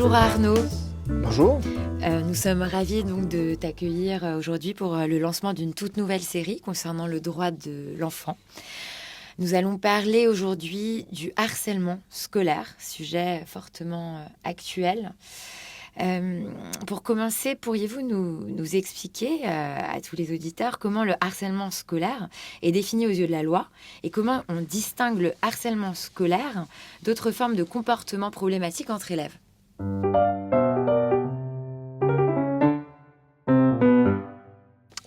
Bonjour Arnaud. Bonjour. Nous sommes ravis donc de t'accueillir aujourd'hui pour le lancement d'une toute nouvelle série concernant le droit de l'enfant. Nous allons parler aujourd'hui du harcèlement scolaire, sujet fortement actuel. Pour commencer, pourriez-vous nous expliquer à tous les auditeurs comment le harcèlement scolaire est défini aux yeux de la loi et comment on distingue le harcèlement scolaire d'autres formes de comportements problématiques entre élèves?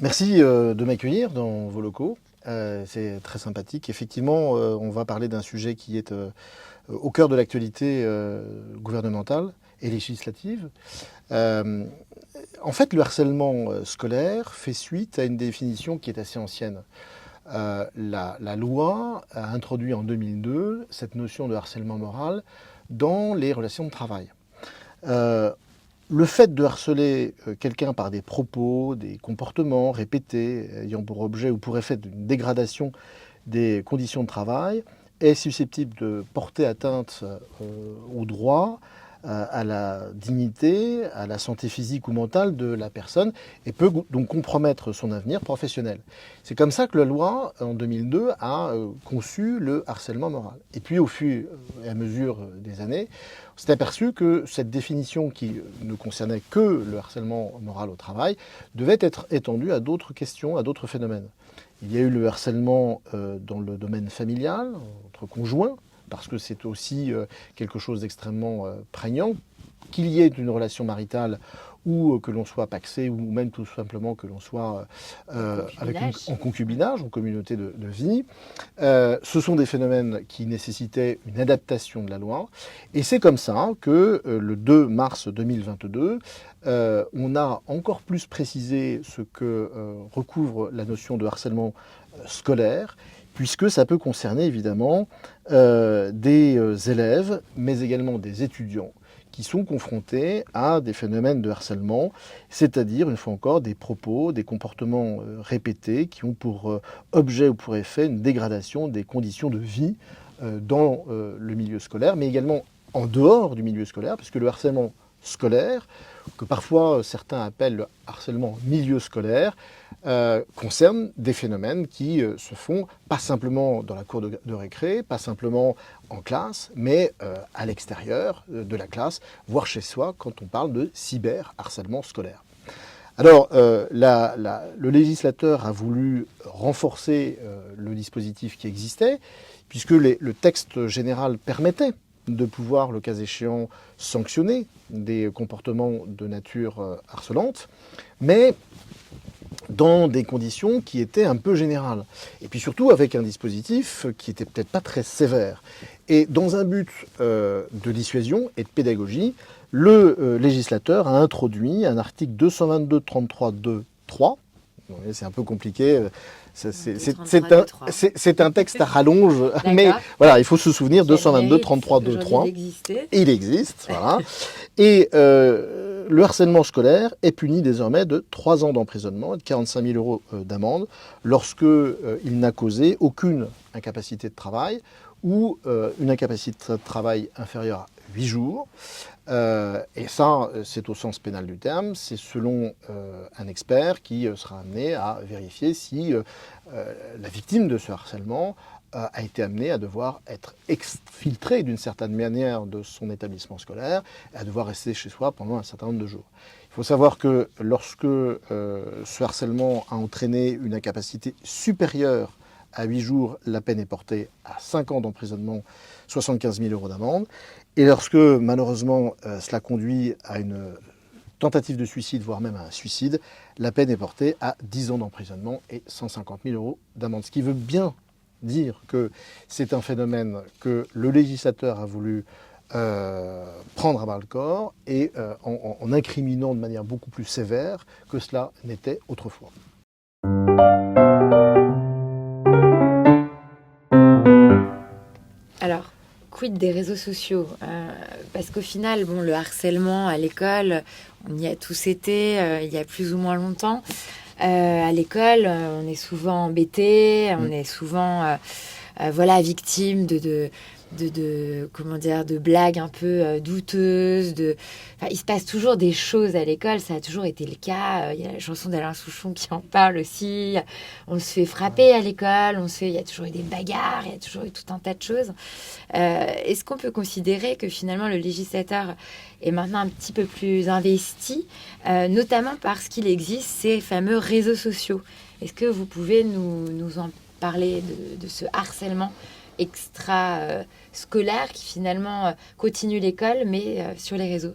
Merci de m'accueillir dans vos locaux. C'est très sympathique. Effectivement, on va parler d'un sujet qui est au cœur de l'actualité gouvernementale et législative. En fait, le harcèlement scolaire fait suite à une définition qui est assez ancienne. La loi a introduit en 2002 cette notion de harcèlement moral dans les relations de travail. Le fait de harceler quelqu'un par des propos, des comportements répétés, ayant pour objet ou pour effet une dégradation des conditions de travail, est susceptible de porter atteinte aux droits, à la dignité, à la santé physique ou mentale de la personne et peut donc compromettre son avenir professionnel. C'est comme ça que la loi, en 2002, a conçu le harcèlement moral. Et puis, au fur et à mesure des années, on s'est aperçu que cette définition qui ne concernait que le harcèlement moral au travail devait être étendue à d'autres questions, à d'autres phénomènes. Il y a eu le harcèlement dans le domaine familial, entre conjoints, parce que c'est aussi quelque chose d'extrêmement prégnant, qu'il y ait une relation maritale ou que l'on soit pacsé, ou même tout simplement que l'on soit en concubinage, en communauté de vie. Ce sont des phénomènes qui nécessitaient une adaptation de la loi. Et c'est comme ça que le 2 mars 2022, on a encore plus précisé ce que recouvre la notion de harcèlement scolaire, puisque ça peut concerner évidemment des élèves, mais également des étudiants qui sont confrontés à des phénomènes de harcèlement, c'est-à-dire, une fois encore, des propos, des comportements répétés qui ont pour objet ou pour effet une dégradation des conditions de vie dans le milieu scolaire, mais également en dehors du milieu scolaire, puisque le harcèlement scolaire, que parfois certains appellent le harcèlement milieu scolaire, concerne des phénomènes qui se font pas simplement dans la cour de récré, pas simplement en classe, mais à l'extérieur de la classe, voire chez soi, quand on parle de cyberharcèlement scolaire. Alors, le législateur a voulu renforcer le dispositif qui existait, puisque le texte général permettait de pouvoir, le cas échéant, sanctionner des comportements de nature harcelante, mais dans des conditions qui étaient un peu générales. Et puis surtout avec un dispositif qui n'était peut-être pas très sévère. Et dans un but de dissuasion et de pédagogie, le législateur a introduit un article 222-33-2-3. C'est un peu compliqué. C'est un texte à rallonge, mais voilà, il faut se souvenir 222-33-2-3. Il existe, voilà. Et le harcèlement scolaire est puni désormais de 3 ans d'emprisonnement et de 45 000 euros d'amende lorsque il n'a causé aucune incapacité de travail ou une incapacité de travail inférieure à 8 jours. Et ça, c'est au sens pénal du terme, c'est selon un expert qui sera amené à vérifier si la victime de ce harcèlement a été amenée à devoir être exfiltrée d'une certaine manière de son établissement scolaire et à devoir rester chez soi pendant un certain nombre de jours. Il faut savoir que lorsque ce harcèlement a entraîné une incapacité supérieure à 8 jours, la peine est portée à 5 ans d'emprisonnement, 75 000 euros d'amende. Et lorsque, malheureusement, cela conduit à une tentative de suicide, voire même à un suicide, la peine est portée à 10 ans d'emprisonnement et 150 000 euros d'amende. Ce qui veut bien dire que c'est un phénomène que le législateur a voulu prendre à bras le corps et en incriminant de manière beaucoup plus sévère que cela n'était autrefois. Alors, quid des réseaux sociaux parce qu'au final, bon, le harcèlement à l'école, on y a tous été il y a plus ou moins longtemps. À l'école, on est souvent embêté, on est souvent victime comment dire, de blagues un peu douteuses. Il se passe toujours des choses à l'école, ça a toujours été le cas. Il y a la chanson d'Alain Souchon qui en parle aussi. On se fait frapper à l'école, il y a toujours eu des bagarres, il y a toujours eu tout un tas de choses. Est-ce qu'on peut considérer que finalement le législateur est maintenant un petit peu plus investi, notamment parce qu'il existe ces fameux réseaux sociaux? Est-ce que vous pouvez nous en parler de ce harcèlement extra-scolaire qui finalement continue l'école, mais sur les réseaux?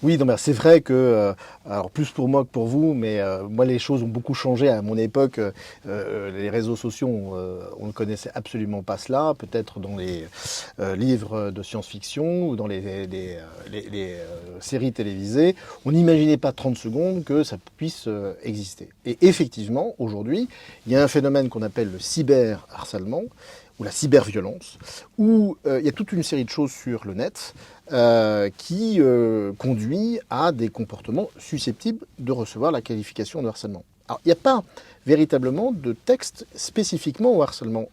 Oui, non, c'est vrai que, alors plus pour moi que pour vous, mais moi les choses ont beaucoup changé à mon époque. Les réseaux sociaux, on ne connaissait absolument pas cela, peut-être dans les livres de science-fiction ou dans les séries télévisées. On n'imaginait pas 30 secondes que ça puisse exister. Et effectivement, aujourd'hui, il y a un phénomène qu'on appelle le cyberharcèlement, ou la cyberviolence, où il y a toute une série de choses sur le net qui conduit à des comportements susceptibles de recevoir la qualification de harcèlement. Alors, il n'y a pas véritablement de texte spécifiquement au harcèlement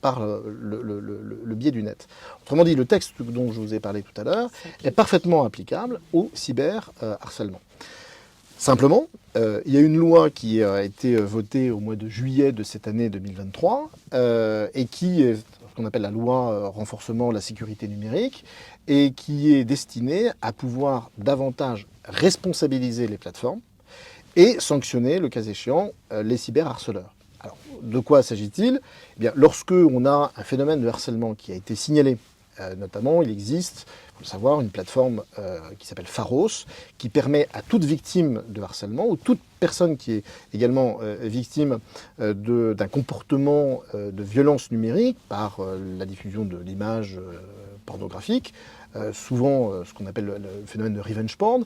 par le biais du net. Autrement dit, le texte dont je vous ai parlé tout à l'heure est parfaitement applicable au cyberharcèlement. Simplement, il y a une loi qui a été votée au mois de juillet de cette année 2023 et qui est ce qu'on appelle la loi renforcement de la sécurité numérique et qui est destinée à pouvoir davantage responsabiliser les plateformes et sanctionner, le cas échéant, les cyberharceleurs. Alors, de quoi s'agit-il? Eh bien, lorsque on a un phénomène de harcèlement qui a été signalé, notamment, il existe, il faut le savoir, une plateforme qui s'appelle Pharos, qui permet à toute victime de harcèlement ou toute personne qui est également victime d'un comportement de violence numérique par la diffusion de l'image pornographique, souvent ce qu'on appelle le phénomène de revenge porn,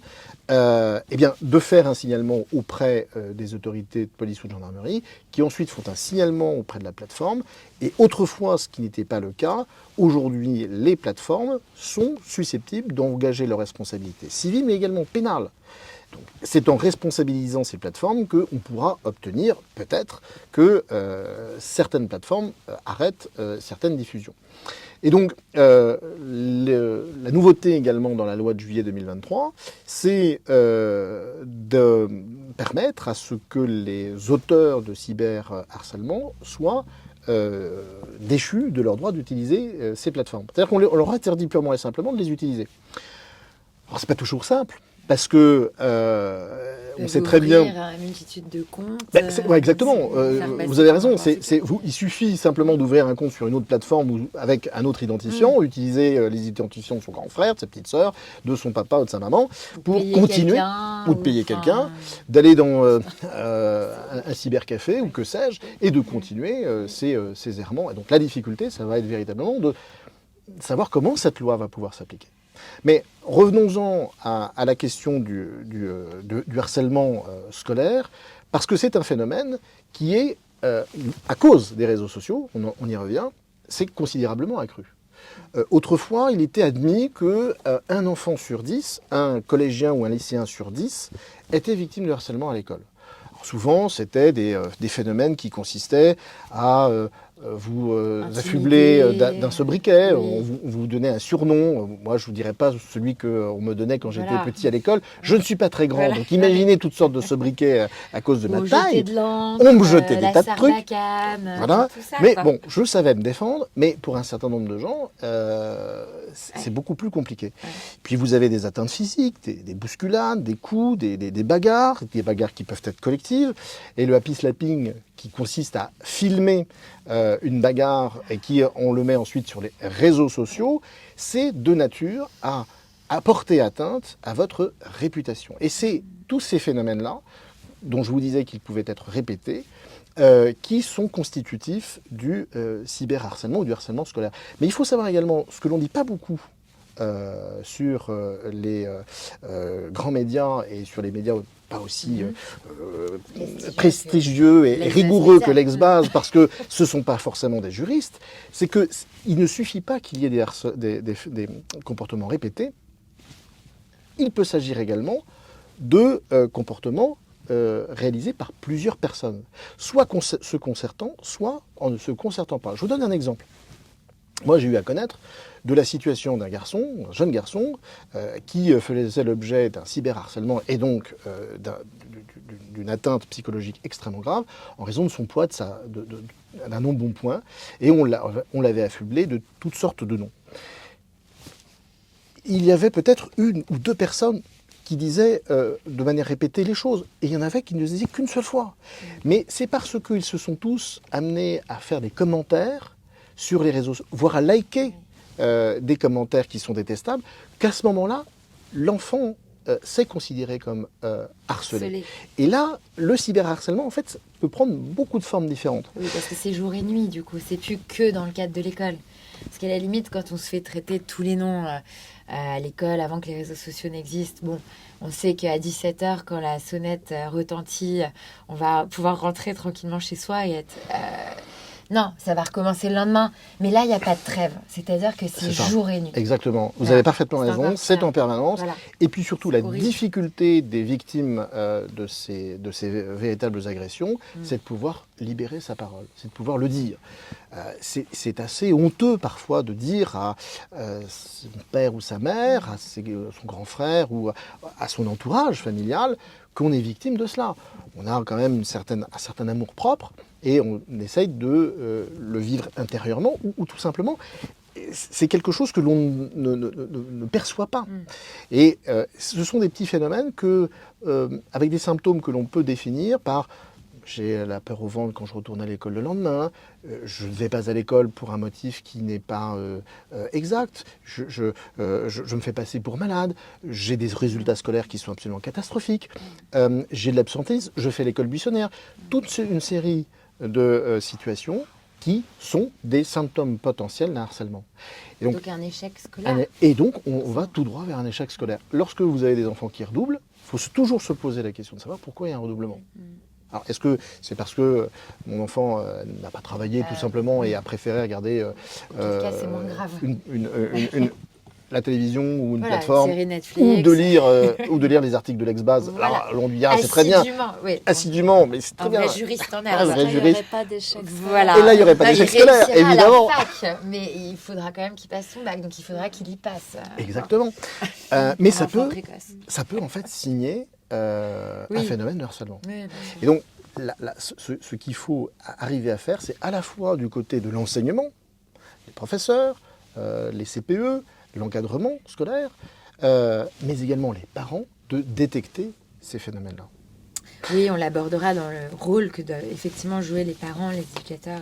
eh bien, de faire un signalement auprès des autorités de police ou de gendarmerie, qui ensuite font un signalement auprès de la plateforme. Et autrefois, ce qui n'était pas le cas, aujourd'hui, les plateformes sont susceptibles d'engager leurs responsabilités civiles, mais également pénales. Donc, c'est en responsabilisant ces plateformes qu'on pourra obtenir peut-être que certaines plateformes arrêtent certaines diffusions. Et donc, la nouveauté également dans la loi de juillet 2023, c'est de permettre à ce que les auteurs de cyberharcèlement soient déchus de leur droit d'utiliser ces plateformes. C'est-à-dire qu'on leur interdit purement et simplement de les utiliser. Alors, c'est pas toujours simple. Parce que on sait très bien. Une multitude de comptes. Ouais, exactement. Vous avez raison. Il suffit simplement d'ouvrir un compte sur une autre plateforme ou avec un autre identifiant, utiliser les identifiants de son grand frère, de sa petite sœur, de son papa ou de sa maman, pour continuer, ou de payer quelqu'un, d'aller dans un cybercafé ou que sais-je, et de continuer ces errements. Et donc la difficulté, ça va être véritablement de savoir comment cette loi va pouvoir s'appliquer. Mais revenons-en à la question du harcèlement scolaire, parce que c'est un phénomène qui est, à cause des réseaux sociaux, on y revient, c'est considérablement accru. Autrefois, il était admis qu'un enfant sur 10, un collégien ou un lycéen sur 10, était victime de harcèlement à l'école. Souvent, c'était des phénomènes qui consistaient à vous affubler d'un sobriquet, on vous donnait un surnom. Moi, je ne vous dirais pas celui qu'on me donnait quand j'étais petit à l'école. Je ne suis pas très grand, donc imaginez toutes sortes de sobriquets à cause de ma taille. On me jetait des tas de trucs. Voilà. Mais bon, je savais me défendre, mais pour un certain nombre de gens, c'est beaucoup plus compliqué. Puis vous avez des atteintes physiques, des bousculades, des coups, des bagarres qui peuvent être collectives. Et le happy slapping, qui consiste à filmer une bagarre et qui on le met ensuite sur les réseaux sociaux, c'est de nature à porter atteinte à votre réputation. Et c'est tous ces phénomènes-là, dont je vous disais qu'ils pouvaient être répétés, qui sont constitutifs du cyberharcèlement ou du harcèlement scolaire. Mais il faut savoir également, ce que l'on ne dit pas beaucoup sur les grands médias et sur les médias pas aussi prestigieux et rigoureux que l'Ex-Base, parce que ce ne sont pas forcément des juristes, c'est qu'il ne suffit pas qu'il y ait des comportements répétés, il peut s'agir également de comportements réalisés par plusieurs personnes, soit se concertant, soit en ne se concertant pas. Je vous donne un exemple. Moi, j'ai eu à connaître de la situation d'un garçon, un jeune garçon, qui faisait l'objet d'un cyberharcèlement et donc d'une atteinte psychologique extrêmement grave en raison de son poids, d'un non-bon-point. Et on l'avait affublé de toutes sortes de noms. Il y avait peut-être une ou deux personnes qui disaient de manière répétée les choses. Et il y en avait qui ne les disaient qu'une seule fois. Mais c'est parce qu'ils se sont tous amenés à faire des commentaires sur les réseaux, voire à liker des commentaires qui sont détestables, qu'à ce moment-là, l'enfant s'est considéré comme harcelé. Et là, le cyberharcèlement, en fait, peut prendre beaucoup de formes différentes. Oui, parce que c'est jour et nuit, du coup. C'est plus que dans le cadre de l'école. Parce qu'à la limite, quand on se fait traiter de tous les noms à l'école, avant que les réseaux sociaux n'existent, bon, on sait qu'à 17h, quand la sonnette retentit, on va pouvoir rentrer tranquillement chez soi et être... Non, ça va recommencer le lendemain. Mais là, il n'y a pas de trêve. C'est-à-dire que c'est jour et nuit. Exactement. Vous avez parfaitement raison. C'est en permanence. Voilà. Et puis surtout, la difficulté des victimes de ces véritables agressions, c'est de pouvoir libérer sa parole. C'est de pouvoir le dire. C'est assez honteux parfois de dire à son père ou sa mère, à son grand frère ou à son entourage familial qu'on est victime de cela. On a quand même un certain amour-propre et on essaye de le vivre intérieurement ou tout simplement, c'est quelque chose que l'on ne perçoit pas. Et ce sont des petits phénomènes avec des symptômes que l'on peut définir par j'ai la peur au ventre quand je retourne à l'école le lendemain, je ne vais pas à l'école pour un motif qui n'est pas exact, je me fais passer pour malade, j'ai des résultats scolaires qui sont absolument catastrophiques, j'ai de l'absentéisme, je fais l'école buissonnière. Toute une série de situations qui sont des symptômes potentiels d'un harcèlement. Et donc un échec scolaire. Et donc on va tout droit vers un échec scolaire. Lorsque vous avez des enfants qui redoublent, il faut toujours se poser la question de savoir pourquoi il y a un redoublement. Alors, est-ce que c'est parce que mon enfant n'a pas travaillé tout simplement et a préféré regarder c'est moins grave. La télévision ou une voilà, plateforme, ou de lire les articles de l'ex-base. Voilà. Alors, on lui dira, c'est très bien. Assidûment, mais c'est très bien. Un vrai juriste en herbe. Il n'y aurait pas d'échec. Voilà. Et là, il n'y aurait pas d'échec scolaire, évidemment. À la fac, mais il faudra quand même qu'il passe son bac, donc il faudra qu'il y passe. Exactement. Mais ça peut en fait signer un phénomène de harcèlement. Oui, et donc, ce qu'il faut arriver à faire, c'est à la fois du côté de l'enseignement, les professeurs, les CPE, l'encadrement scolaire, mais également les parents, de détecter ces phénomènes-là. Oui, on l'abordera dans le rôle que doivent effectivement jouer les parents, les éducateurs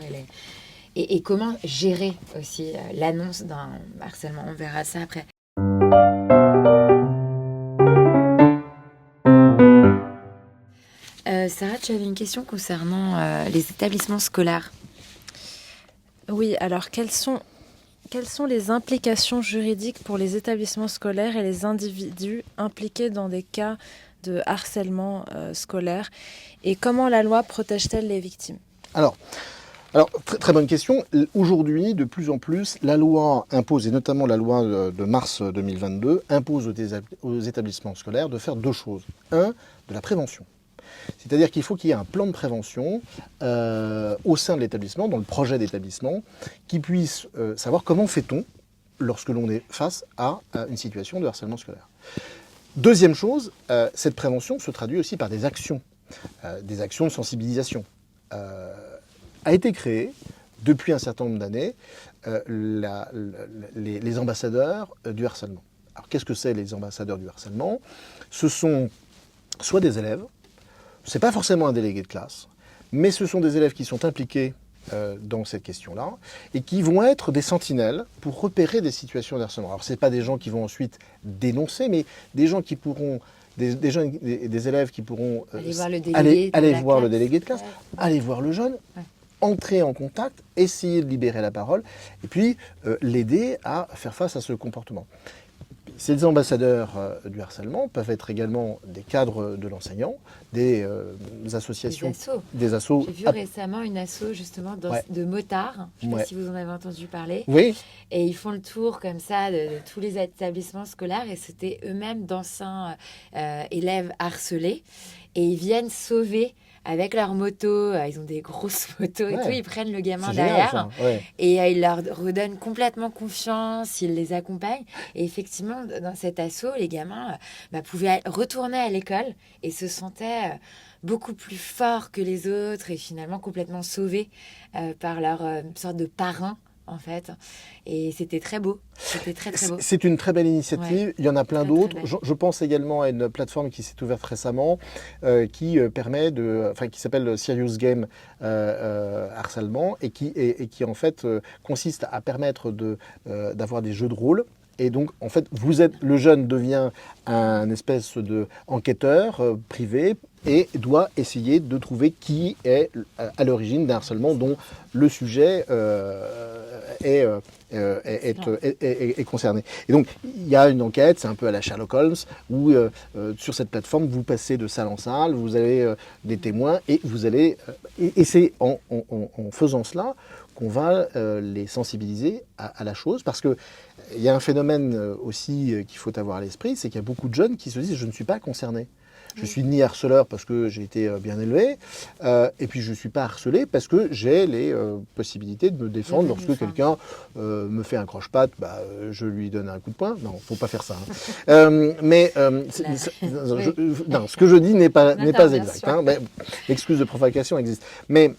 et comment gérer aussi l'annonce d'un harcèlement. On verra ça après. Sarah, tu avais une question concernant les établissements scolaires. Oui, alors quelles sont les implications juridiques pour les établissements scolaires et les individus impliqués dans des cas de harcèlement scolaire et comment la loi protège-t-elle les victimes ? Alors très bonne question. Aujourd'hui, de plus en plus, la loi impose, et notamment la loi de mars 2022, impose aux établissements scolaires de faire deux choses. Un, de la prévention. C'est-à-dire qu'il faut qu'il y ait un plan de prévention au sein de l'établissement, dans le projet d'établissement, qui puisse savoir comment fait-on lorsque l'on est face à une situation de harcèlement scolaire. Deuxième chose, cette prévention se traduit aussi par des actions de sensibilisation. A été créée, depuis un certain nombre d'années, les ambassadeurs du harcèlement. Alors qu'est-ce que c'est les ambassadeurs du harcèlement ? Ce sont soit des élèves, ce n'est pas forcément un délégué de classe, mais ce sont des élèves qui sont impliqués dans cette question-là et qui vont être des sentinelles pour repérer des situations de harcèlement. Alors ce n'est pas des gens qui vont ensuite dénoncer, mais des gens qui pourront, des élèves qui pourront aller voir le délégué de classe, aller voir le jeune, entrer en contact, essayer de libérer la parole et puis l'aider à faire face à ce comportement. Ces ambassadeurs du harcèlement peuvent être également des cadres de l'enseignant, des associations, des assos. J'ai vu récemment une asso justement de motards, je ne sais pas si vous en avez entendu parler. Oui. Et ils font le tour comme ça de tous les établissements scolaires et c'était eux-mêmes d'anciens élèves harcelés et ils viennent sauver avec leur moto, ils ont des grosses motos et tout, ils prennent le gamin C'est génial, derrière ça. Ouais. et ils leur redonnent complètement confiance, ils les accompagnent. Et effectivement, dans cet assaut, les gamins pouvaient retourner à l'école et se sentaient beaucoup plus forts que les autres et finalement complètement sauvés par leur sorte de parrain, en fait. Et c'était très beau. C'était très, très beau. C'est une très belle initiative. Ouais. Il y en a plein Très, d'autres. très belle. Je pense également à une plateforme qui s'est ouverte récemment, qui permet qui s'appelle Serious Game Harcèlement, et qui en fait consiste à permettre d'avoir des jeux de rôle. Et donc, en fait, le jeune devient un espèce de enquêteur privé et doit essayer de trouver qui est à l'origine d'un harcèlement dont le sujet est concerné. Et donc, il y a une enquête, c'est un peu à la Sherlock Holmes, où sur cette plateforme, vous passez de salle en salle, vous avez des témoins, et vous allez... et c'est en faisant cela qu'on va les sensibiliser à la chose, parce que il y a un phénomène aussi qu'il faut avoir à l'esprit, c'est qu'il y a beaucoup de jeunes qui se disent « je ne suis pas concerné ». Je suis ni harceleur parce que j'ai été bien élevé, et puis je ne suis pas harcelé parce que j'ai les possibilités de me défendre lorsque quelqu'un me fait un croche-patte, je lui donne un coup de poing. Non, il ne faut pas faire ça. Hein. Ce que je dis n'est pas exact. Hein, l'excuse de provocation existe. Mais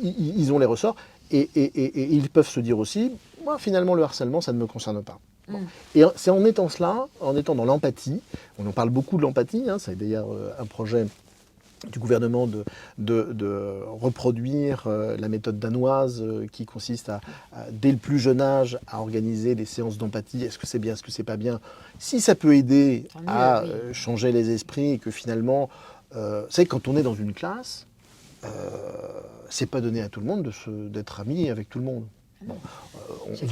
ils ont les ressorts et ils peuvent se dire aussi, moi finalement le harcèlement ça ne me concerne pas. Bon. Et c'est en étant dans l'empathie, on en parle beaucoup de l'empathie, hein, c'est d'ailleurs un projet du gouvernement de reproduire la méthode danoise qui consiste dès le plus jeune âge, à organiser des séances d'empathie. Est-ce que c'est bien, est-ce que c'est pas bien? Si ça peut aider à changer les esprits et que finalement, vous savez, quand on est dans une classe, c'est pas donné à tout le monde d'être ami avec tout le monde. Bon,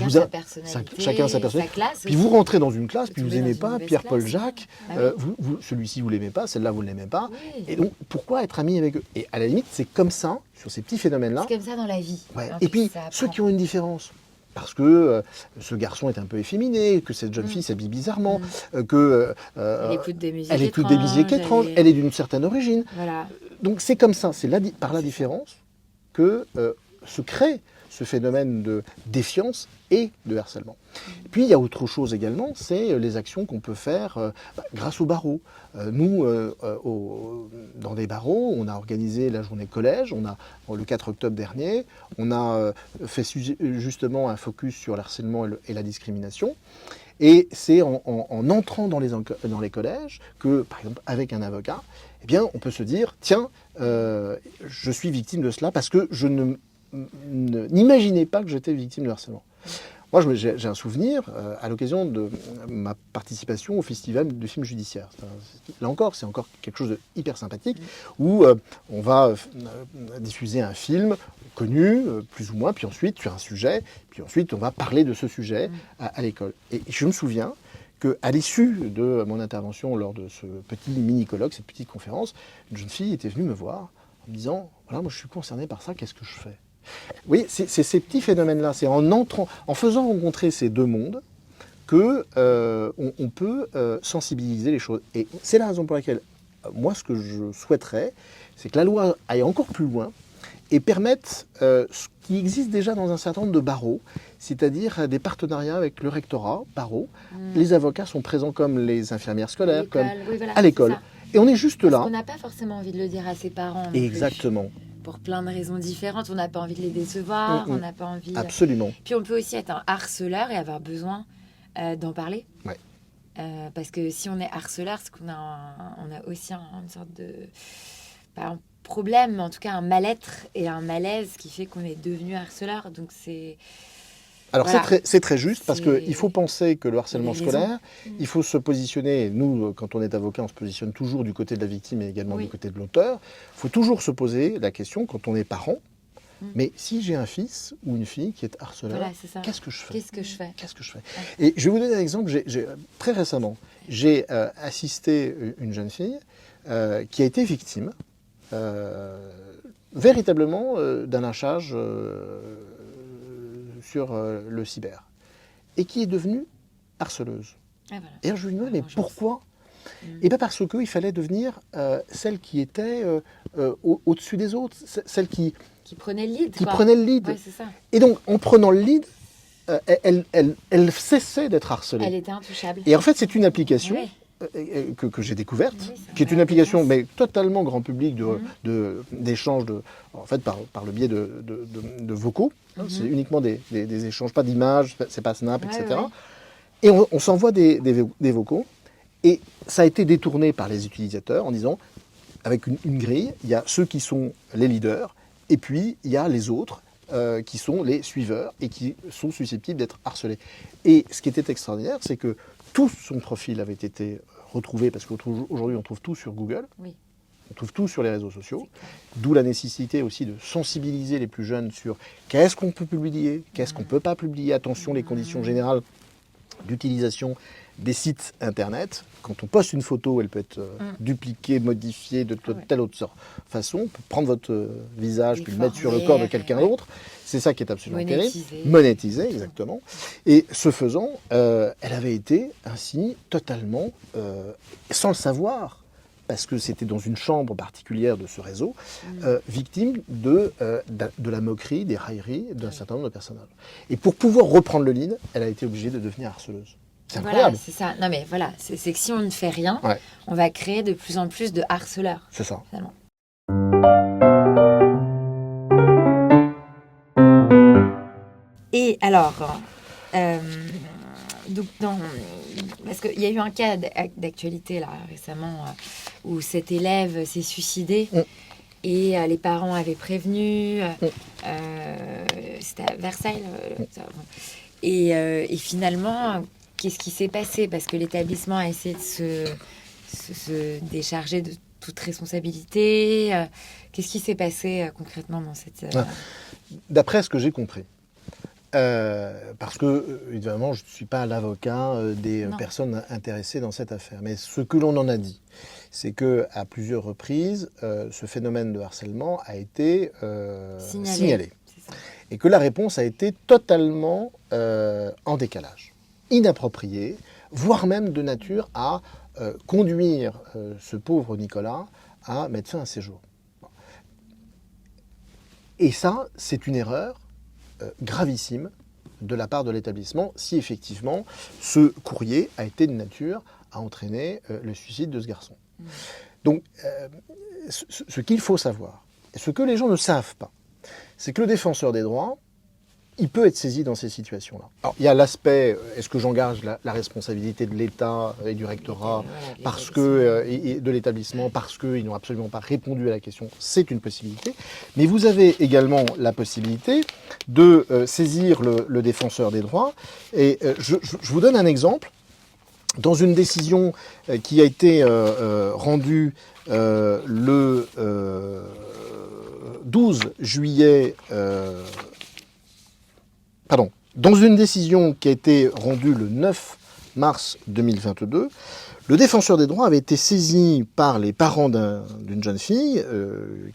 sa personnalité, chacun sa personnalité. Sa classe puis vous rentrez dans une classe, puis vous n'aimez pas Pierre-Paul classe. Jacques, celui-ci vous l'aimez pas, celle-là vous ne l'aimez pas. Oui. Et donc pourquoi être ami avec eux? Et à la limite, c'est comme ça, sur ces petits phénomènes-là. C'est comme ça dans la vie. Ouais. Et puis ceux qui ont une différence. Parce que ce garçon est un peu efféminé, que cette jeune fille s'habille bizarrement, que elle écoute des musiques étranges, elle est d'une certaine origine. Voilà. Donc c'est comme ça, c'est par la différence que se crée ce phénomène de défiance et de harcèlement. Puis il y a autre chose également, c'est les actions qu'on peut faire grâce aux barreaux. Nous, dans des barreaux, on a organisé la journée collège, le 4 octobre dernier, on a fait justement un focus sur le harcèlement et la discrimination. Et c'est en entrant dans les collèges que, par exemple, avec un avocat, eh bien, on peut se dire, tiens, je suis victime de cela parce que je n'imaginais pas que j'étais victime de harcèlement. Moi, j'ai un souvenir à l'occasion de ma participation au festival de films judiciaires. Là encore, c'est encore quelque chose de hyper sympathique où on va diffuser un film connu, plus ou moins, puis ensuite sur un sujet, puis ensuite on va parler de ce sujet à l'école. Et je me souviens qu'à l'issue de mon intervention lors de ce petit mini-colloque, cette petite conférence, une jeune fille était venue me voir en me disant « Voilà, moi je suis concernée par ça, qu'est-ce que je fais ?» Oui, c'est ces petits phénomènes-là, c'est en faisant rencontrer ces deux mondes que on peut sensibiliser les choses. Et c'est la raison pour laquelle, moi, ce que je souhaiterais, c'est que la loi aille encore plus loin et permette ce qui existe déjà dans un certain nombre de barreaux, c'est-à-dire des partenariats avec le rectorat, barreau. Les avocats sont présents comme les infirmières scolaires, à l'école. Et on est juste là. On n'a pas forcément envie de le dire à ses parents. Exactement. Pour plein de raisons différentes. On n'a pas envie de les décevoir, on n'a pas envie... Absolument. Puis on peut aussi être un harceleur et avoir besoin d'en parler. Ouais. Parce que si on est harceleur, c'est qu'on a aussi une sorte de... Pas un problème, mais en tout cas un mal-être et un malaise qui fait qu'on est devenu harceleur. Donc c'est... Alors voilà. C'est très juste parce qu'il faut penser que le harcèlement scolaire, il faut se positionner, nous quand on est avocat on se positionne toujours du côté de la victime et également du côté de l'auteur, il faut toujours se poser la question quand on est parent, mais si j'ai un fils ou une fille qui est harceleur, qu'est-ce que je fais? Qu'est-ce que je fais? Et je vais vous donner un exemple, très récemment, j'ai assisté une jeune fille qui a été victime véritablement d'un lynchage sur le cyber, et qui est devenue harceleuse. Ah, voilà. Et alors je lui demande, mais pourquoi? Et bien parce qu'il fallait devenir celle qui était au-dessus des autres, celle qui prenait le lead. prenait le lead. Ouais, c'est ça. Et donc, en prenant le lead, elle cessait d'être harcelée. Elle était intouchable. Et en fait, c'est une application Ouais. que j'ai découverte, Oui, qui est une application référence. mais totalement grand public d'échanges, en fait, par le biais de vocaux. C'est uniquement des échanges, pas d'images, c'est pas Snap, Ouais, etc. ouais. Et on s'envoie des vocaux. Et ça a été détourné par les utilisateurs en disant, avec une grille, il y a ceux qui sont les leaders, et puis il y a les autres qui sont les suiveurs et qui sont susceptibles d'être harcelés. Et ce qui était extraordinaire, c'est que tout son profil avait été retrouvé, parce qu'aujourd'hui on trouve tout sur Google, Oui. on trouve tout sur les réseaux sociaux, d'où la nécessité aussi de sensibiliser les plus jeunes sur qu'est-ce qu'on peut publier, qu'est-ce qu'on ne peut pas publier, attention les conditions générales d'utilisation des sites internet. Quand on poste une photo, elle peut être dupliquée, modifiée de telle autre façon. On peut prendre votre visage puis le mettre sur le corps de quelqu'un d'autre. C'est ça qui est absolument terrible. Monétiser, exactement. Et ce faisant, elle avait été ainsi totalement, sans le savoir, parce que c'était dans une chambre particulière de ce réseau, victime de la moquerie, des railleries d'un certain nombre de personnages. Et pour pouvoir reprendre le lead, elle a été obligée de devenir harceleuse. C'est incroyable. Voilà, c'est ça. Non mais voilà, c'est que si on ne fait rien, Ouais. on va créer de plus en plus de harceleurs. C'est ça. Finalement. Et alors, donc parce qu'il y a eu un cas d'actualité là récemment où cet élève s'est suicidé et les parents avaient prévenu. C'était à Versailles. Et finalement, qu'est-ce qui s'est passé? Parce que l'établissement a essayé de se décharger de toute responsabilité. Qu'est-ce qui s'est passé concrètement dans cette... D'après ce que j'ai compris, parce que, évidemment, je ne suis pas l'avocat des personnes intéressées dans cette affaire, mais ce que l'on en a dit, c'est qu'à plusieurs reprises, ce phénomène de harcèlement a été signalé. Et que la réponse a été totalement en décalage, inappropriée, voire même de nature à conduire ce pauvre Nicolas à mettre fin à ses jours. Et ça, c'est une erreur gravissime de la part de l'établissement, si effectivement ce courrier a été de nature à entraîner le suicide de ce garçon. Donc, ce qu'il faut savoir, et ce que les gens ne savent pas, c'est que le défenseur des droits, il peut être saisi dans ces situations-là. Alors, il y a l'aspect, est-ce que j'engage la responsabilité de l'État et du rectorat parce que, et de l'établissement parce qu'ils n'ont absolument pas répondu à la question, c'est une possibilité. Mais vous avez également la possibilité de saisir le défenseur des droits. Et je vous donne un exemple. Dans une décision qui a été rendue le 12 juillet... dans une décision qui a été rendue le 9 mars 2022, le défenseur des droits avait été saisi par les parents d'une jeune fille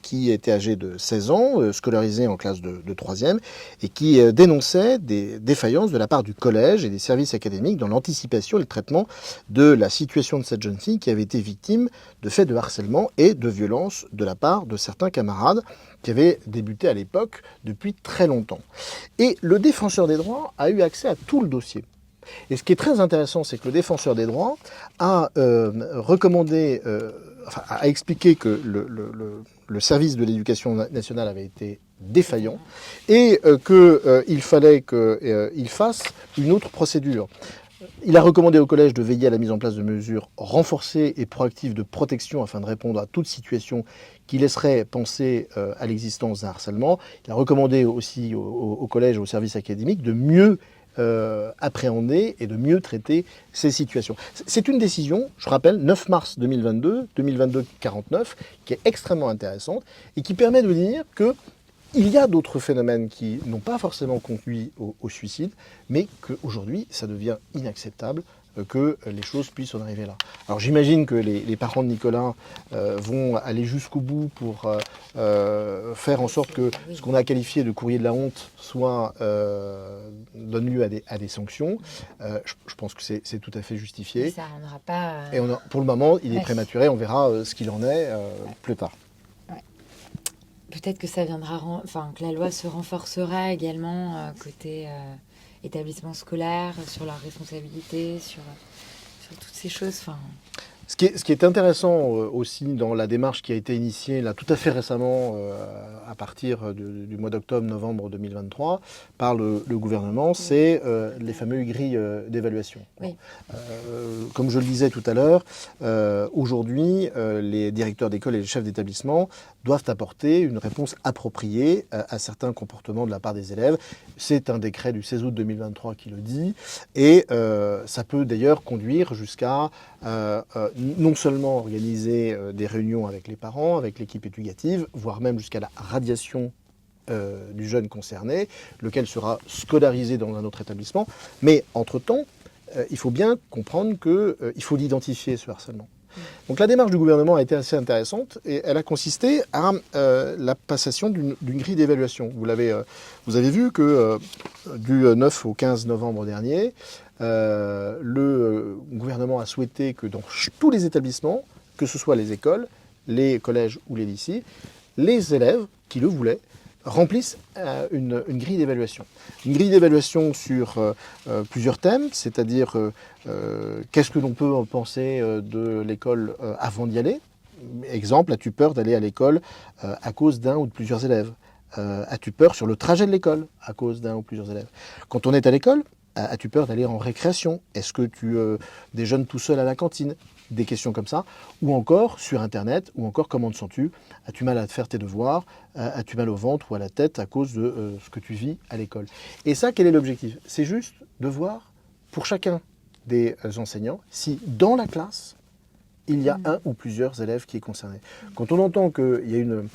qui était âgée de 16 ans, scolarisée en classe de 3e, et qui dénonçait des défaillances de la part du collège et des services académiques dans l'anticipation et le traitement de la situation de cette jeune fille qui avait été victime de faits de harcèlement et de violence de la part de certains camarades qui avaient débuté à l'époque depuis très longtemps. Et le défenseur des droits a eu accès à tout le dossier. Et ce qui est très intéressant, c'est que le défenseur des droits a recommandé, a expliqué que le service de l'éducation nationale avait été défaillant et qu'il fallait qu'il fasse une autre procédure. Il a recommandé au collège de veiller à la mise en place de mesures renforcées et proactives de protection afin de répondre à toute situation qui laisserait penser à l'existence d'un harcèlement. Il a recommandé aussi au collège et au service académique de mieux appréhender et de mieux traiter ces situations. C'est une décision, je rappelle, 9 mars 2022, 2022-49, qui est extrêmement intéressante et qui permet de dire qu'il y a d'autres phénomènes qui n'ont pas forcément conduit au suicide, mais qu'aujourd'hui, ça devient inacceptable que les choses puissent en arriver là. Alors j'imagine que les parents de Nicolas vont aller jusqu'au bout pour faire en sorte que ce qu'on a qualifié de courrier de la honte donne lieu à des sanctions. Je pense que c'est tout à fait justifié. Et ça rendra pas... Et pour le moment, il est prématuré, on verra ce qu'il en est plus tard. Peut-être que ça viendra, que la loi se renforcera également côté établissement scolaire, sur leur responsabilité, sur toutes ces choses. Ce qui est intéressant aussi dans la démarche qui a été initiée là, tout à fait récemment, à partir du mois d'octobre-novembre 2023, par le gouvernement, c'est les fameuses grilles d'évaluation. Oui. Comme je le disais tout à l'heure, aujourd'hui, les directeurs d'école et les chefs d'établissement doivent apporter une réponse appropriée à certains comportements de la part des élèves. C'est un décret du 16 août 2023 qui le dit, et ça peut d'ailleurs conduire jusqu'à non seulement organiser des réunions avec les parents, avec l'équipe éducative, voire même jusqu'à la radiation du jeune concerné, lequel sera scolarisé dans un autre établissement. Mais entre-temps, il faut bien comprendre qu'il faut l'identifier, ce harcèlement. Donc la démarche du gouvernement a été assez intéressante et elle a consisté à la passation d'une grille d'évaluation. Vous avez vu que du 9 au 15 novembre dernier, le gouvernement a souhaité que dans tous les établissements, que ce soit les écoles, les collèges ou les lycées, les élèves qui le voulaient remplissent une grille d'évaluation. Une grille d'évaluation sur plusieurs thèmes, c'est-à-dire qu'est-ce que l'on peut penser de l'école avant d'y aller. Exemple, as-tu peur d'aller à l'école à cause d'un ou de plusieurs élèves? As-tu peur sur le trajet de l'école à cause d'un ou plusieurs élèves? Quand on est à l'école, as-tu peur d'aller en récréation? Est-ce que tu déjeunes tout seul à la cantine? Des questions comme ça. Ou encore sur Internet, ou encore comment te sens-tu? As-tu mal à faire tes devoirs? As-tu mal au ventre ou à la tête à cause de ce que tu vis à l'école? Et ça, quel est l'objectif? C'est juste de voir pour chacun des enseignants si dans la classe, il y a un ou plusieurs élèves qui est concerné. Quand on entend qu'il y a une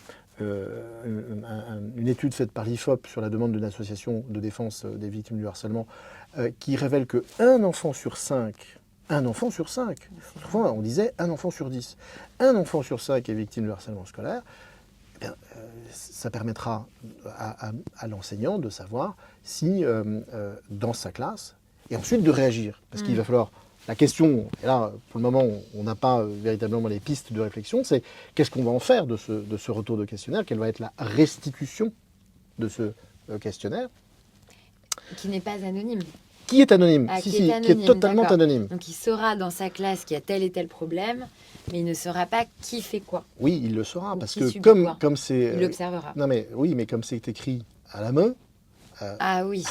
étude faite par l'IFOP sur la demande d'une association de défense des victimes du harcèlement qui révèle qu'un enfant sur 5, souvent on disait un enfant sur 10, un enfant sur 5 est victime de harcèlement scolaire, eh bien, ça permettra à l'enseignant de savoir si dans sa classe, et ensuite de réagir, parce qu'il va falloir... La question, et là, pour le moment, on n'a pas véritablement les pistes de réflexion, c'est qu'est-ce qu'on va en faire de ce retour de questionnaire? Quelle va être la restitution de ce questionnaire? Qui n'est pas anonyme. Qui est anonyme? Qui est totalement anonyme. Donc il saura dans sa classe qu'il y a tel et tel problème, mais il ne saura pas qui fait quoi. Oui, il le saura, ou parce qui que subit comme c'est... Il l'observera. Non mais oui, mais comme c'est écrit à la main... Ah oui.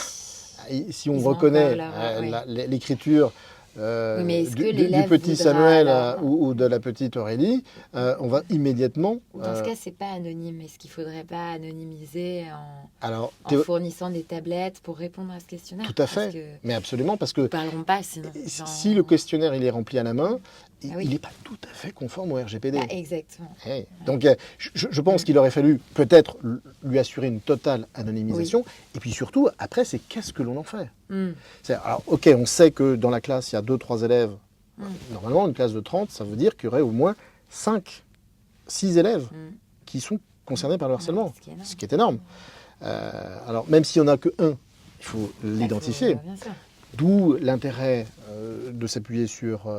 Si on reconnaît l'écriture... du petit Samuel ou de la petite Aurélie, on va immédiatement... Dans ce cas, c'est pas anonyme. Est-ce qu'il ne faudrait pas anonymiser en fournissant des tablettes pour répondre à ce questionnaire? Tout à fait, mais absolument, parce que... Ils ne parleront pas sinon. Si le questionnaire il est rempli à la main, il n'est pas tout à fait conforme au RGPD. Exactement. Donc je pense qu'il aurait fallu peut-être lui assurer une totale anonymisation, et puis surtout, après, c'est qu'est-ce que l'on en fait? Alors, ok, on sait que dans la classe, il y a 2-3 élèves. Normalement, une classe de 30, ça veut dire qu'il y aurait au moins 5-6 élèves qui sont concernés par le harcèlement, ce qui est énorme. Alors, même s'il n'y en a que un, il faut l'identifier. D'où l'intérêt de s'appuyer sur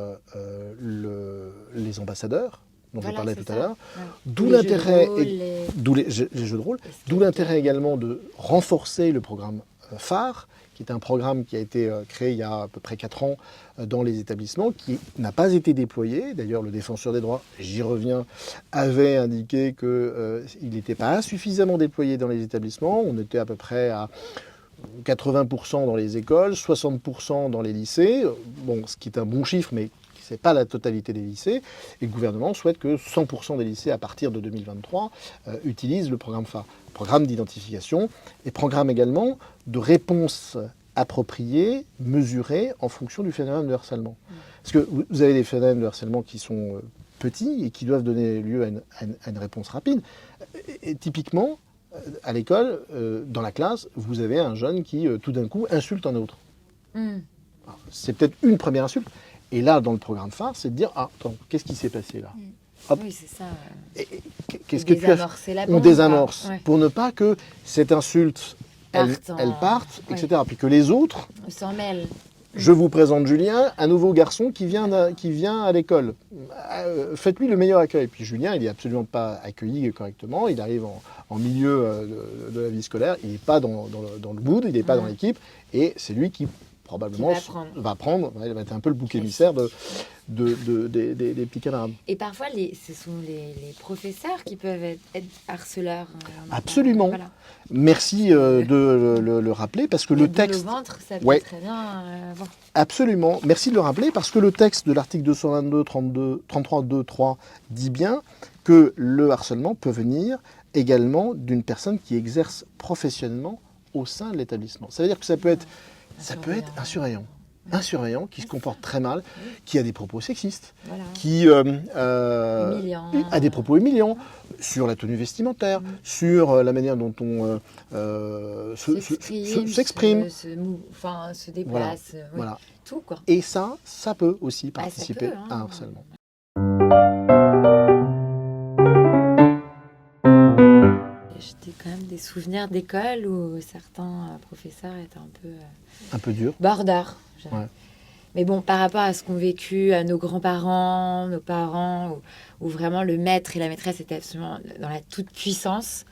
les ambassadeurs, dont je parlais tout à l'heure. D'où l'intérêt, les jeux de rôle, d'où l'intérêt également de renforcer le programme phare, qui est un programme qui a été créé il y a à peu près 4 ans dans les établissements, qui n'a pas été déployé. D'ailleurs, le défenseur des droits, j'y reviens, avait indiqué qu'il n'était pas suffisamment déployé dans les établissements. On était à peu près à 80% dans les écoles, 60% dans les lycées, bon, ce qui est un bon chiffre, mais ce n'est pas la totalité des lycées. Et le gouvernement souhaite que 100% des lycées, à partir de 2023, utilisent le programme phare. Programme d'identification et programme également de réponse appropriée, mesurée en fonction du phénomène de harcèlement. Parce que vous avez des phénomènes de harcèlement qui sont petits et qui doivent donner lieu à une réponse rapide. Et typiquement, à l'école, dans la classe, vous avez un jeune qui, tout d'un coup, insulte un autre. C'est peut-être une première insulte. Et là, dans le programme phare, c'est de dire, ah, attends, qu'est-ce qui s'est passé là? Hop. Oui, c'est ça. Qu'est-ce que tu as fait? La On bombe, désamorce quoi. Ouais. pour ne pas que cette insulte, elle parte, Ouais. etc. Puis que les autres, On s'en mêle. je vous présente Julien, un nouveau garçon qui vient à l'école. Faites-lui le meilleur accueil. Puis Julien, il n'est absolument pas accueilli correctement. Il arrive en milieu de la vie scolaire. Il n'est pas dans le mood, il n'est pas dans l'équipe. Et c'est lui qui probablement va être un peu le bouc émissaire des petits camarades. Et parfois, ce sont les professeurs qui peuvent être harceleurs. Absolument. Voilà. Merci de le rappeler parce que le texte... Le ventre, ça peut Ouais. très bien... bon. Absolument. Merci de le rappeler parce que le texte de l'article 222, 33, 2, 3 dit bien que le harcèlement peut venir également d'une personne qui exerce professionnellement au sein de l'établissement. Ça veut dire que ça peut être un surveillant. Un surveillant qui se comporte très mal, qui a des propos sexistes, Voilà. qui Humiliant. a des propos humiliants sur la tenue vestimentaire, sur la manière dont on s'exprime. Se déplace. Oui. Voilà. Tout, quoi. Et ça peut aussi Bah, ça participer peut, hein. à un harcèlement. J'ai quand même des souvenirs d'école où certains professeurs étaient Un peu dur. border. Ouais. Mais bon, par rapport à ce qu'ont vécu nos grands-parents, nos parents, où vraiment le maître et la maîtresse étaient absolument dans la toute-puissance,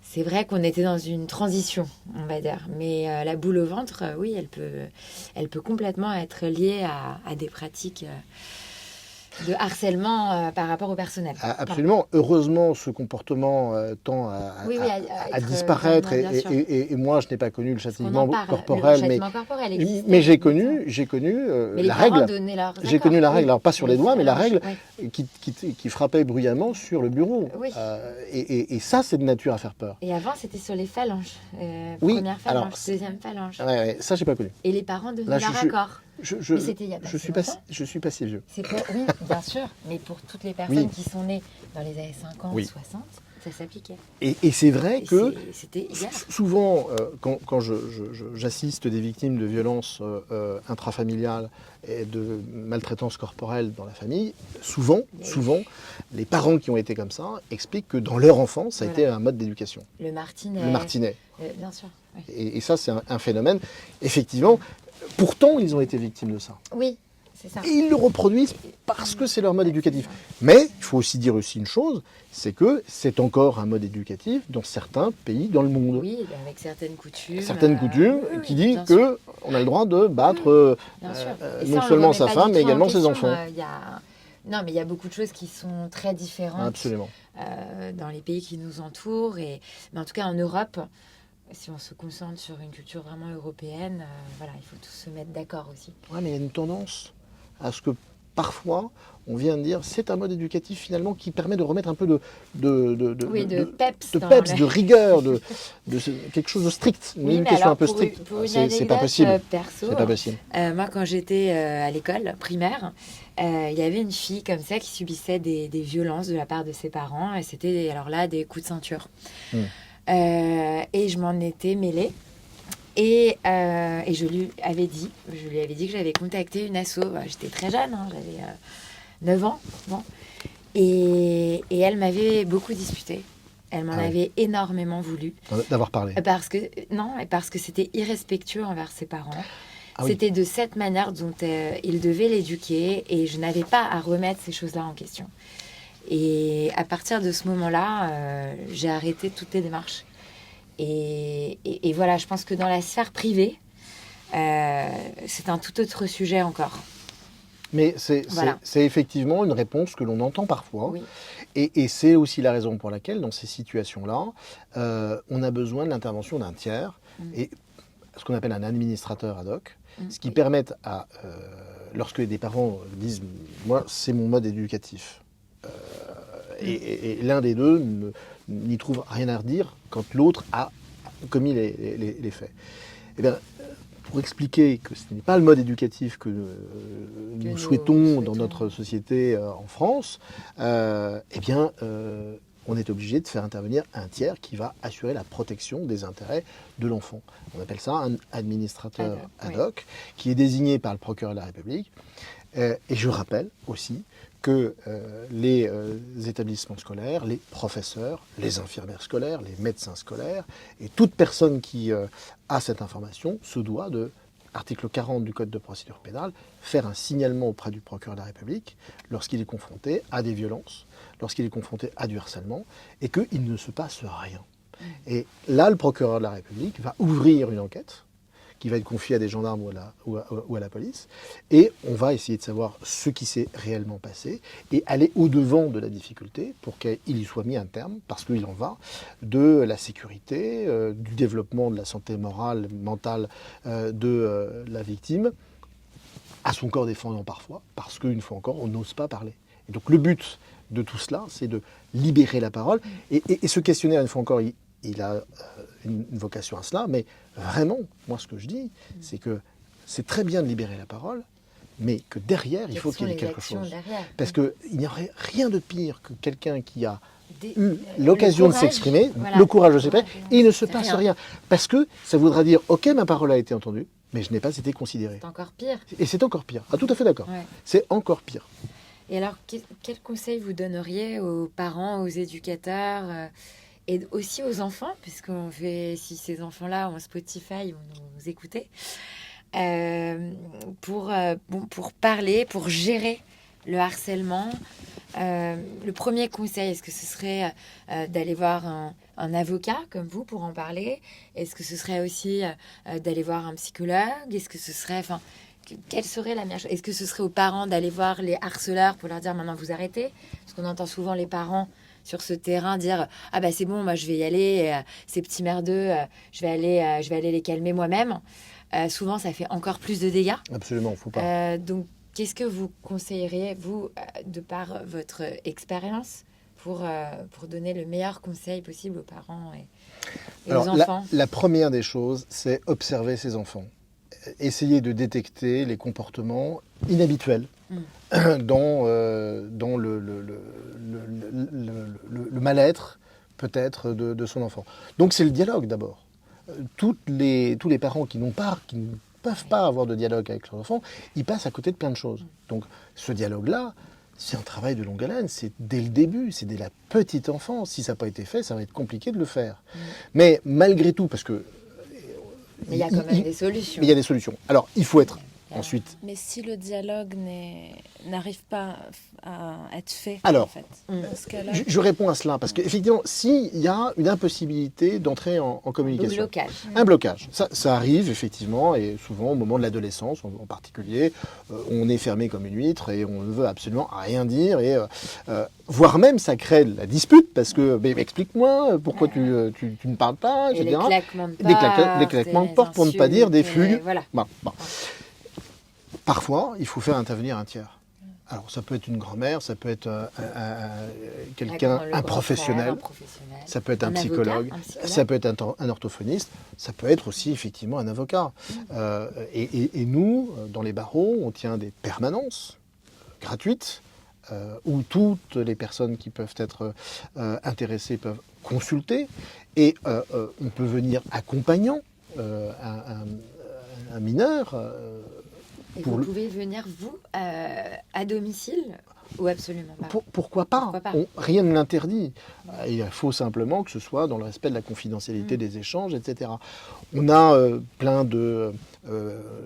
c'est vrai qu'on était dans une transition, on va dire. Mais la boule au ventre, oui, elle peut complètement être liée à des pratiques de harcèlement par rapport au personnel. Absolument. Heureusement, ce comportement tend à disparaître. Et moi, je n'ai pas connu le châtiment corporel, mais j'ai connu la règle. J'ai connu la règle, alors pas sur les doigts, mais la règle qui frappait bruyamment sur le bureau. Oui. Et ça, c'est de nature à faire peur. Et avant, c'était sur les phalanges. Oui, Première phalange, alors, deuxième phalange. Ouais, ça, j'ai pas connu. Et les parents donnaient Là, leur accord. Mais c'était il y a pas si longtemps. Je suis pas si vieux. Oui, bien sûr. Mais pour toutes les personnes qui sont nées dans les années 50, 60, ça s'appliquait. Et c'est vrai que c'était hier. souvent, quand j'assiste des victimes de violences intrafamiliales et de maltraitance corporelle dans la famille, souvent, les parents qui ont été comme ça expliquent que dans leur enfance, ça a été un mode d'éducation. Le martinet. Bien sûr. Oui. Et ça, c'est un phénomène, effectivement. Pourtant, ils ont été victimes de ça. Oui, c'est ça. Et ils le reproduisent parce que c'est leur mode éducatif. Mais il faut aussi dire une chose, c'est que c'est encore un mode éducatif dans certains pays dans le monde. Oui, avec certaines coutumes. Qui dit qu'on a le droit de battre non seulement sa femme, mais également ses enfants. Non, mais il y a beaucoup de choses qui sont très différentes. Absolument. Dans les pays qui nous entourent. Mais en tout cas, en Europe, si on se concentre sur une culture vraiment européenne, il faut tous se mettre d'accord aussi. Oui, mais il y a une tendance à ce que parfois, on vient de dire, c'est un mode éducatif finalement qui permet de remettre un peu de peps, de rigueur, de quelque chose de strict. Une éducation un peu stricte. C'est pas possible. Perso, c'est pas possible. Moi, quand j'étais à l'école primaire, il y avait une fille comme ça qui subissait des violences de la part de ses parents. Et c'était alors là des coups de ceinture. Et je m'en étais mêlée. Et je lui avais dit que j'avais contacté une asso. J'étais très jeune, j'avais 9 ans. Bon. Et elle m'avait beaucoup disputé. Elle m'en avait énormément voulu. D'avoir parlé. Parce que c'était irrespectueux envers ses parents. C'était de cette manière dont il devait l'éduquer. Et je n'avais pas à remettre ces choses-là en question. Et à partir de ce moment-là, j'ai arrêté toutes les démarches. Et voilà, je pense que dans la sphère privée, c'est un tout autre sujet encore. Mais c'est effectivement une réponse que l'on entend parfois. Oui. Et c'est aussi la raison pour laquelle, dans ces situations-là, on a besoin de l'intervention d'un tiers, et ce qu'on appelle un administrateur ad hoc, ce qui permet lorsque des parents disent « moi, c'est mon mode éducatif », et l'un des deux n'y trouve rien à redire quand l'autre a commis les faits. Eh bien, pour expliquer que ce n'est pas le mode éducatif que nous souhaitons dans notre société en France, on est obligé de faire intervenir un tiers qui va assurer la protection des intérêts de l'enfant. On appelle ça un administrateur ad hoc, qui est désigné par le procureur de la République. Et je rappelle aussi que les établissements scolaires, les professeurs, les infirmières scolaires, les médecins scolaires, et toute personne qui a cette information se doit de, article 40 du Code de procédure pénale, faire un signalement auprès du procureur de la République lorsqu'il est confronté à des violences, lorsqu'il est confronté à du harcèlement, et qu'il ne se passe rien. Et là, le procureur de la République va ouvrir une enquête qui va être confiée à des gendarmes ou à la police, et on va essayer de savoir ce qui s'est réellement passé et aller au-devant de la difficulté pour qu'il y soit mis un terme, parce qu'il en va de la sécurité, du développement de la santé morale, mentale de la victime, à son corps défendant parfois, parce qu'une fois encore, on n'ose pas parler. Et donc le but de tout cela, c'est de libérer la parole, et ce questionnaire, une fois encore, il a une vocation à cela, mais vraiment, moi ce que je dis, c'est que c'est très bien de libérer la parole, mais que derrière, il faut qu'il y ait quelque chose. Parce qu'il n'y aurait rien de pire que quelqu'un qui a eu l'occasion de s'exprimer, le courage de s'exprimer, et il ne se passe rien. Parce que ça voudra dire, ok, ma parole a été entendue, mais je n'ai pas été considéré. C'est encore pire. Et c'est encore pire. Ah, tout à fait d'accord. Ouais. C'est encore pire. Et alors, quel conseil vous donneriez aux parents, aux éducateurs et aussi aux enfants, puisqu'on fait, si ces enfants-là ont Spotify, vont nous écouter, pour parler, pour gérer le harcèlement. Le premier conseil, est-ce que ce serait d'aller voir un avocat comme vous pour en parler? Est-ce que ce serait aussi d'aller voir un psychologue? Est-ce que ce serait... Quelle serait la meilleure chose? Est-ce que ce serait aux parents d'aller voir les harceleurs pour leur dire maintenant vous arrêtez? Parce qu'on entend souvent les parents sur ce terrain dire ah bah c'est bon, moi je vais y aller, ces petits merdeux, je vais aller les calmer moi-même. Souvent ça fait encore plus de dégâts. Absolument, faut pas. Donc qu'est-ce que vous conseilleriez, vous, de par votre expérience, pour donner le meilleur conseil possible aux parents et aux enfants? La première des choses, c'est observer ses enfants. Essayer de détecter les comportements inhabituels dans le mal-être peut-être de son enfant. Donc c'est le dialogue d'abord. Tous les parents qui ne peuvent pas avoir de dialogue avec leurs enfants, ils passent à côté de plein de choses. Donc ce dialogue-là, c'est un travail de longue haleine, c'est dès le début, c'est dès la petite enfance. Si ça n'a pas été fait, ça va être compliqué de le faire. Mais malgré tout, parce que mais il y a quand même des solutions. Mais il y a des solutions. Alors, il faut être ensuite... Mais si le dialogue n'arrive pas à être fait, alors, en fait, dans ce cas-là... je réponds à cela, parce qu'effectivement, s'il y a une impossibilité d'entrer en communication... Un blocage. Ça arrive, effectivement, et souvent au moment de l'adolescence, en particulier, on est fermé comme une huître, et on ne veut absolument rien dire, et voire même ça crée de la dispute, parce que, mais explique-moi, pourquoi tu ne parles pas, etc. Et les claquements de porte, pour ne pas dire des fugues. Voilà. Bon. Parfois, il faut faire intervenir un tiers. Alors, ça peut être une grand-mère, ça peut être quelqu'un, un professionnel, ça peut être un psychologue, ça peut être un orthophoniste, ça peut être aussi effectivement un avocat. Et nous, dans les barreaux, on tient des permanences gratuites où toutes les personnes qui peuvent être intéressées peuvent consulter. Et on peut venir accompagnant un mineur. Et vous pouvez venir, vous, à domicile ou absolument pas? Pourquoi pas, rien ne l'interdit. Il faut simplement que ce soit dans le respect de la confidentialité des échanges, etc. On a plein de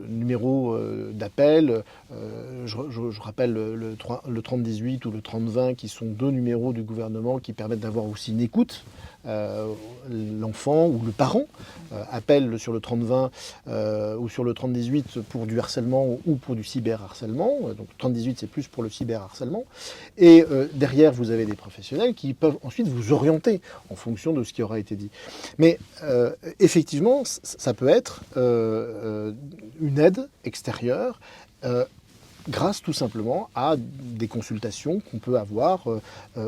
numéros d'appel. Je rappelle le 3018 ou le 3020 qui sont deux numéros du gouvernement qui permettent d'avoir aussi une écoute. L'enfant ou le parent appelle sur le 3020 ou sur le 3018 pour du harcèlement ou pour du cyberharcèlement. Donc 3018 c'est plus pour le cyberharcèlement. Et derrière vous avez des professionnels qui peuvent ensuite vous orienter en fonction de ce qui aura été dit. Mais effectivement ça peut être une aide extérieure grâce tout simplement à des consultations qu'on peut avoir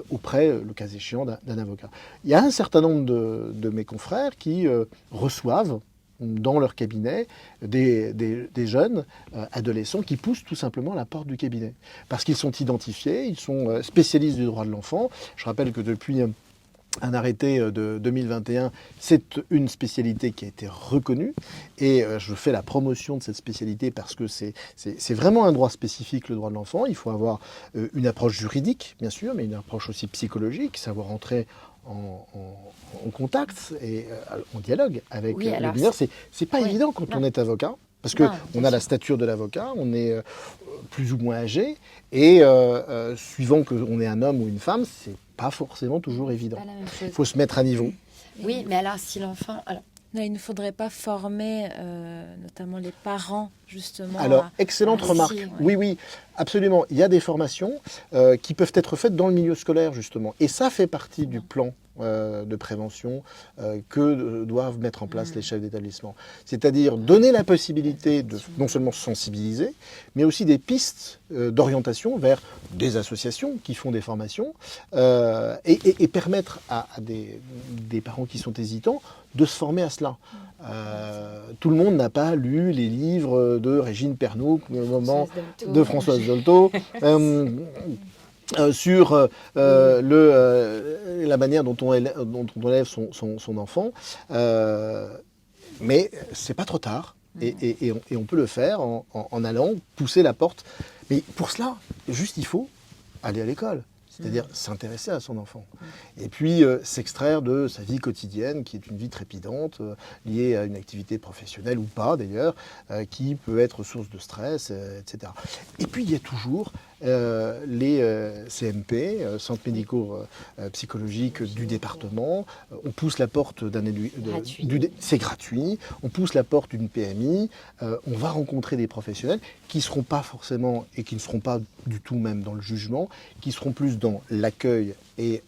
auprès, le cas échéant, d'un avocat. Il y a un certain nombre de mes confrères qui reçoivent dans leur cabinet des jeunes adolescents qui poussent tout simplement à la porte du cabinet. Parce qu'ils sont identifiés, ils sont spécialistes du droit de l'enfant. Je rappelle que depuis un arrêté de 2021, c'est une spécialité qui a été reconnue et je fais la promotion de cette spécialité parce que c'est vraiment un droit spécifique, le droit de l'enfant. Il faut avoir une approche juridique, bien sûr, mais une approche aussi psychologique, savoir entrer en contact et en dialogue avec le mineur. C'est pas évident quand on est avocat. Parce qu'on a la stature de l'avocat, on est plus ou moins âgé, et suivant qu'on est un homme ou une femme, c'est pas forcément toujours évident. Il faut se mettre à niveau. Oui, mais alors si l'enfant... Non, il ne faudrait pas former notamment les parents, justement. Alors, excellente remarque. Oui, absolument. Il y a des formations qui peuvent être faites dans le milieu scolaire, justement. Et ça fait partie du plan de prévention que doivent mettre en place les chefs d'établissement. C'est-à-dire donner la possibilité de non seulement sensibiliser, mais aussi des pistes d'orientation vers des associations qui font des formations et permettre à des parents qui sont hésitants de se former à cela. Tout le monde n'a pas lu les livres de Régine Pernoud, de Françoise Dolto, sur la manière dont on élève son enfant. Mais c'est pas trop tard. Et on peut le faire en allant pousser la porte. Mais pour cela, juste il faut aller à l'école. C'est-à-dire s'intéresser à son enfant. Et puis s'extraire de sa vie quotidienne, qui est une vie trépidante, liée à une activité professionnelle ou pas d'ailleurs, qui peut être source de stress, etc. Et puis il y a toujours les CMP, centres médicaux psychologiques du département. On pousse la porte c'est gratuit. On pousse la porte d'une PMI. On va rencontrer des professionnels qui ne seront pas forcément, et qui ne seront pas du tout même dans le jugement, qui seront plus dans l'accueil et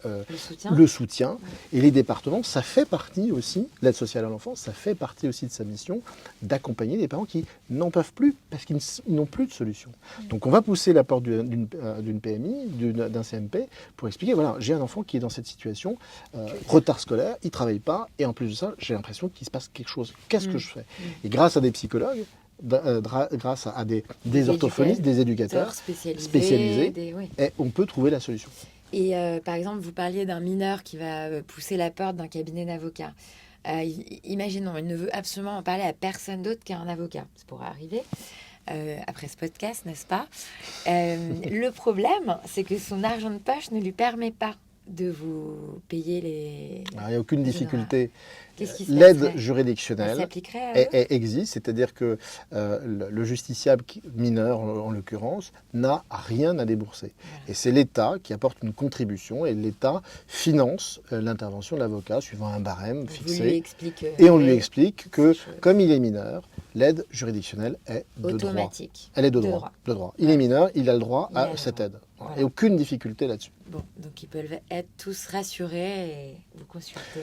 le soutien. Et les départements, ça fait partie aussi, l'aide sociale à l'enfance, ça fait partie aussi de sa mission d'accompagner les parents qui n'en peuvent plus parce qu'ils n'ont plus de solution. Donc on va pousser la porte d'une PMI, d'un CMP, pour expliquer, voilà, j'ai un enfant qui est dans cette situation, retard scolaire, il ne travaille pas, et en plus de ça, j'ai l'impression qu'il se passe quelque chose. Qu'est-ce que je fais? Et grâce à des psychologues, grâce à des orthophonistes, des éducateurs spécialisés, et on peut trouver la solution. Et par exemple, vous parliez d'un mineur qui va pousser la porte d'un cabinet d'avocats. Imaginons, il ne veut absolument en parler à personne d'autre qu'un avocat. Ça pourrait arriver après ce podcast, n'est-ce pas? Le problème, c'est que son argent de poche ne lui permet pas de vous payer les... Alors, il n'y a aucune difficulté. L'aide juridictionnelle existe, c'est-à-dire que le justiciable mineur, en l'occurrence, n'a rien à débourser. Voilà. Et c'est l'État qui apporte une contribution et l'État finance l'intervention de l'avocat suivant un barème fixé. Et on lui explique que, comme il est mineur, l'aide juridictionnelle est automatique. Elle est de droit. Il est mineur, il a le droit à cette aide. Voilà. Et aucune difficulté là-dessus. Bon, donc ils peuvent être tous rassurés et vous consulter.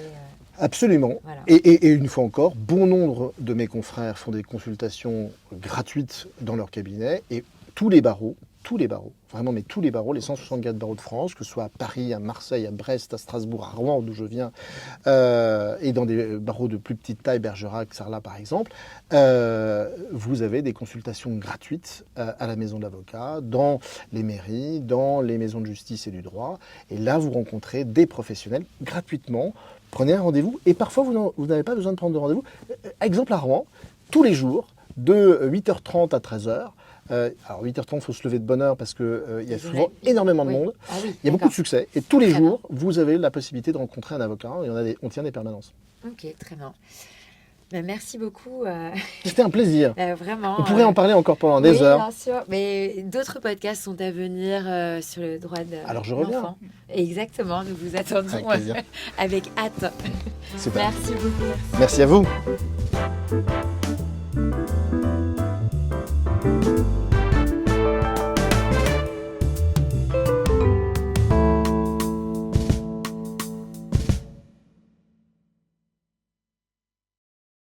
Absolument. Voilà. Et une fois encore, bon nombre de mes confrères font des consultations gratuites dans leur cabinet et tous les barreaux, vraiment, mais tous les barreaux, les 164 barreaux de France, que ce soit à Paris, à Marseille, à Brest, à Strasbourg, à Rouen, d'où je viens, et dans des barreaux de plus petite taille, Bergerac, Sarlat par exemple, vous avez des consultations gratuites à la maison de l'avocat, dans les mairies, dans les maisons de justice et du droit. Et là, vous rencontrez des professionnels gratuitement. Prenez un rendez-vous et parfois, vous n'avez pas besoin de prendre de rendez-vous. Exemple à Rouen, tous les jours, de 8h30 à 13h, alors 8h30, il faut se lever de bonne heure parce qu'il y a souvent énormément de monde. Il y a beaucoup de succès. Et tous les jours, vous avez la possibilité de rencontrer un avocat. Et on tient des permanences. Ok, très bien. Ben, merci beaucoup. C'était un plaisir. Vraiment. On pourrait en parler encore pendant des heures. Bien sûr. Mais d'autres podcasts sont à venir sur le droit de l'enfant. Alors je reviens. Exactement. Nous vous attendons avec hâte. Super. Merci beaucoup. Merci à vous.